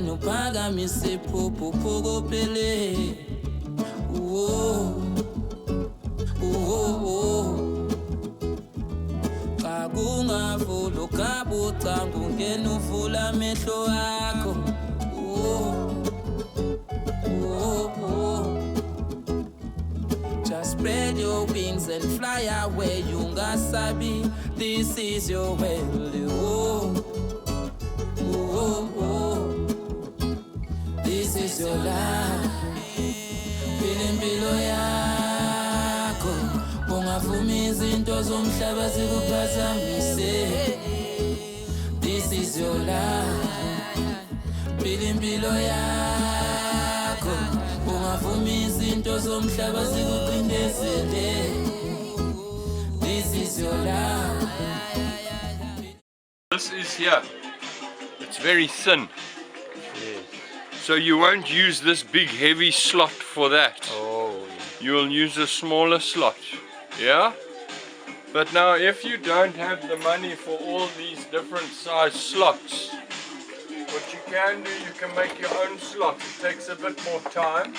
No paga me se popo pogo pele. Kagunga fulo kabuta ngenu fula mehlo akho. Just spread your wings and fly away. Yunga sabi, this is your world. This is your life. Impilo yakho ungavumi izinto zomhlaba zikuphazamise. This is your life. Impilo yakho ungavumi izinto zomhlaba zikucindezele. This is your life. This is here. It's very thin. So you won't use this big heavy slot for that. Oh. You will use a smaller slot. Yeah? But now if you don't have the money for all these different size slots, what you can do, you can make your own slot. It takes a bit more time.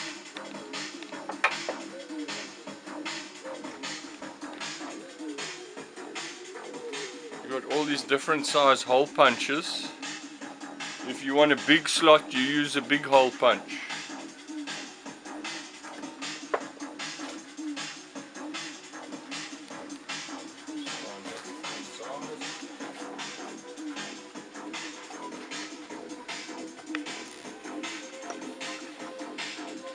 You've got all these different size hole punches. If you want a big slot, you use a big hole punch.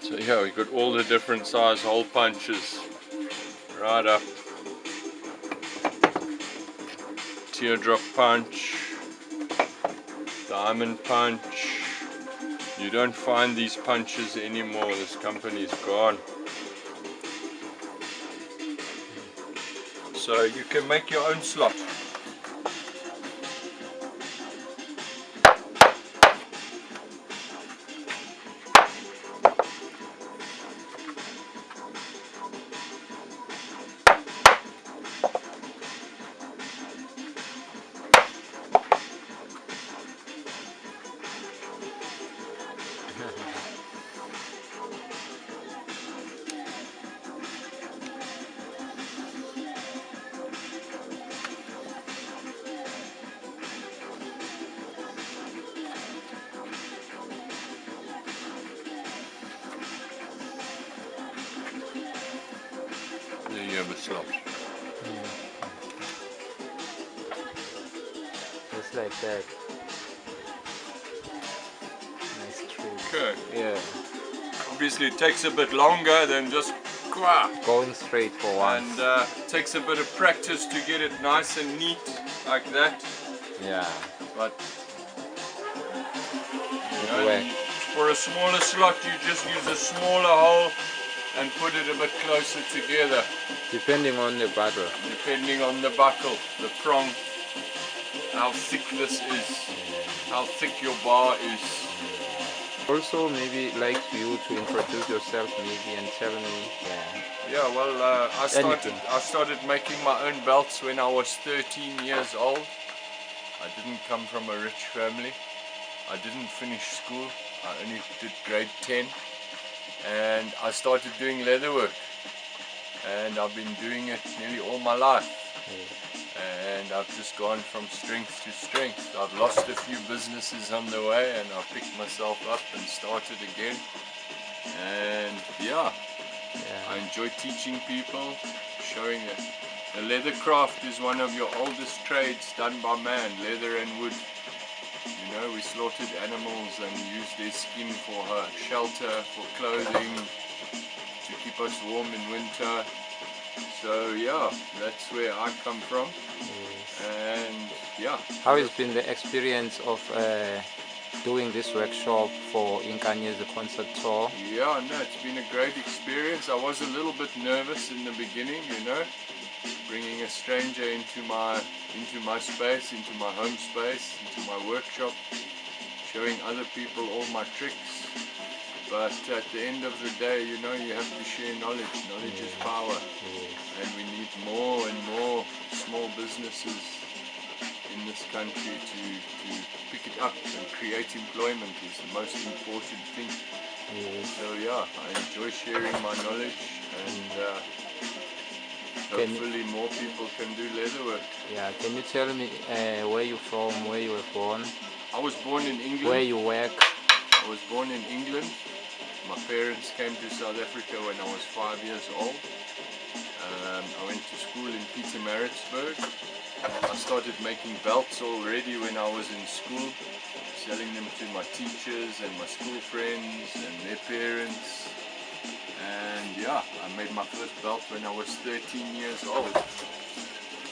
So yeah, we've got all the different size hole punches right up. Teardrop punch. Diamond punch. You don't find these punches anymore. This company's gone. So you can make your own slot. There you have a slot. Just like that. Nice trick. Okay. Yeah. Obviously it takes a bit longer than just going straight for once. And takes a bit of practice to get it nice and neat like that. Yeah. But you know, for a smaller slot you just use a smaller hole and put it a bit closer together. Depending on the buckle. Depending on the buckle, the prong, how thick this is, how thick your bar is. Also, maybe like you to introduce yourself maybe and tell me. Yeah, well, I started making my own belts when I was 13 years old. I didn't come from a rich family. I didn't finish school. I only did grade 10. And I started doing leather work. And I've been doing it nearly all my life. And I've just gone from strength to strength. I've lost a few businesses on the way and I've picked myself up and started again. And yeah, I enjoy teaching people, showing that the leather craft is one of your oldest trades done by man, leather and wood. You know, we slaughtered animals and used their skin for shelter, for clothing, to keep us warm in winter. So yeah, that's where I come from. And yeah. How has been the experience of doing this workshop for INKANYEZI Concert Tour? Yeah, no, it's been a great experience. I was a little bit nervous in the beginning, you know, bringing a stranger into my space, into my home space, into my workshop, showing other people all my tricks. But at the end of the day, you know, you have to share knowledge. Knowledge is power. And we need more and more small businesses in this country to pick it up and create employment is the most important thing. So yeah, I enjoy sharing my knowledge, and hopefully more people can do leatherwork. Yeah, can you tell me where you're from, where you were born? I was born in England. Where you work? I was born in England. My parents came to South Africa when I was 5 years old. I went to school in Pietermaritzburg. I started making belts already when I was in school, selling them to my teachers and my school friends and their parents. And yeah, I made my first belt when I was 13 years old.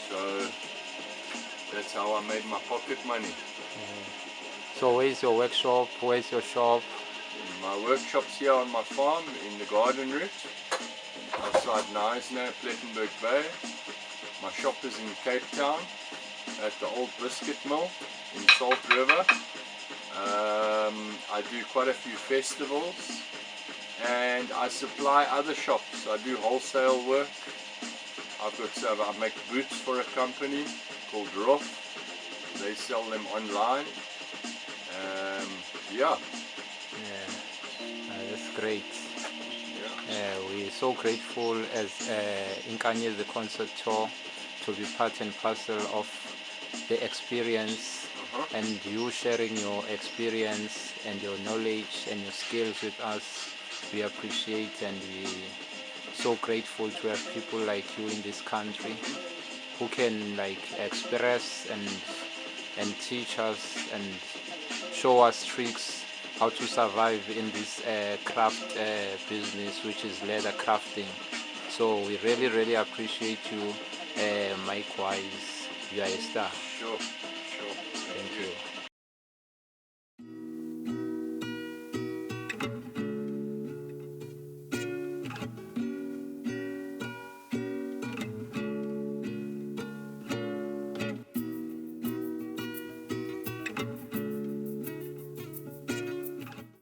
So that's how I made my pocket money. So where's your workshop? Where's your shop? My workshop's here on my farm in the garden route, outside Knysna and Platternburg Bay. My shop is in Cape Town at the old biscuit mill in Salt River. I do quite a few festivals, and I supply other shops. I do wholesale work. I make boots for a company called Roth. They sell them online. Yeah. That's great. Yeah. We're so grateful as INKANYEZI Concert Tour to be part and parcel of the experience, and you sharing your experience and your knowledge and your skills with us. We appreciate, and we're so grateful to have people like you in this country who can like express and teach us and show us tricks how to survive in this craft business, which is leather crafting. So we really appreciate you. Likewise, you are a star. Sure. Thank you.